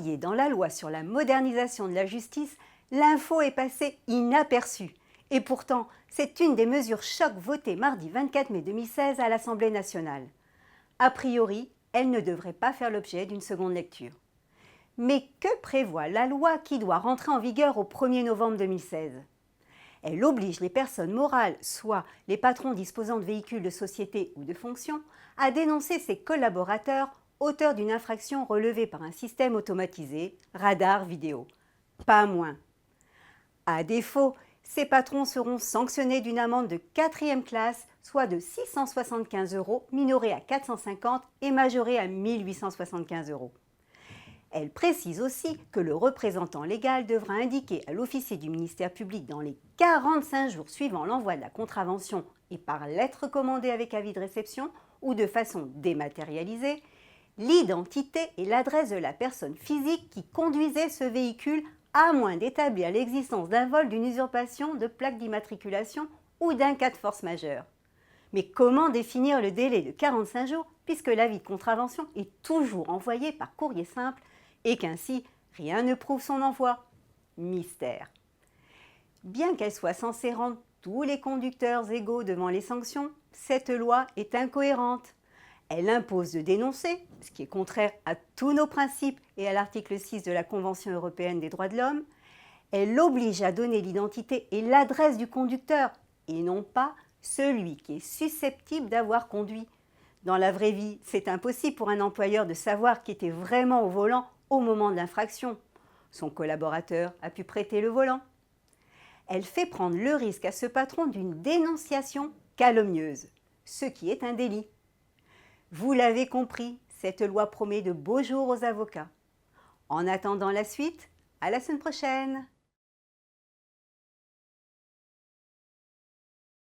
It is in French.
publiée dans la loi sur la modernisation de la justice, l'info est passée inaperçue. Et pourtant, c'est une des mesures choc votées mardi 24 mai 2016 à l'Assemblée nationale. A priori, elle ne devrait pas faire l'objet d'une seconde lecture. Mais que prévoit la loi qui doit rentrer en vigueur au 1er novembre 2016 ? Elle oblige les personnes morales, soit les patrons disposant de véhicules de société ou de fonction, à dénoncer ses collaborateurs auteurs d'une infraction relevée par un système automatisé, radar vidéo. Pas moins. À défaut, ces patrons seront sanctionnés d'une amende de 4e classe, soit de 675 €, minorée à 450 et majorée à 1 875 €. Elle précise aussi que le représentant légal devra indiquer à l'officier du ministère public dans les 45 jours suivant l'envoi de la contravention et par lettre commandée avec avis de réception ou de façon dématérialisée, l'identité et l'adresse de la personne physique qui conduisait ce véhicule à moins d'établir l'existence d'un vol, d'une usurpation de plaque d'immatriculation ou d'un cas de force majeure. Mais comment définir le délai de 45 jours puisque l'avis de contravention est toujours envoyé par courrier simple et qu'ainsi rien ne prouve son envoi? Mystère. Bien qu'elle soit censée rendre tous les conducteurs égaux devant les sanctions, cette loi est incohérente. Elle impose de dénoncer, ce qui est contraire à tous nos principes et à l'article 6 de la Convention européenne des droits de l'homme. Elle oblige à donner l'identité et l'adresse du conducteur, et non pas celui qui est susceptible d'avoir conduit. Dans la vraie vie, c'est impossible pour un employeur de savoir qui était vraiment au volant au moment de l'infraction. Son collaborateur a pu prêter le volant. Elle fait prendre le risque à ce patron d'une dénonciation calomnieuse, ce qui est un délit. Vous l'avez compris, cette loi promet de beaux jours aux avocats. En attendant la suite, à la semaine prochaine!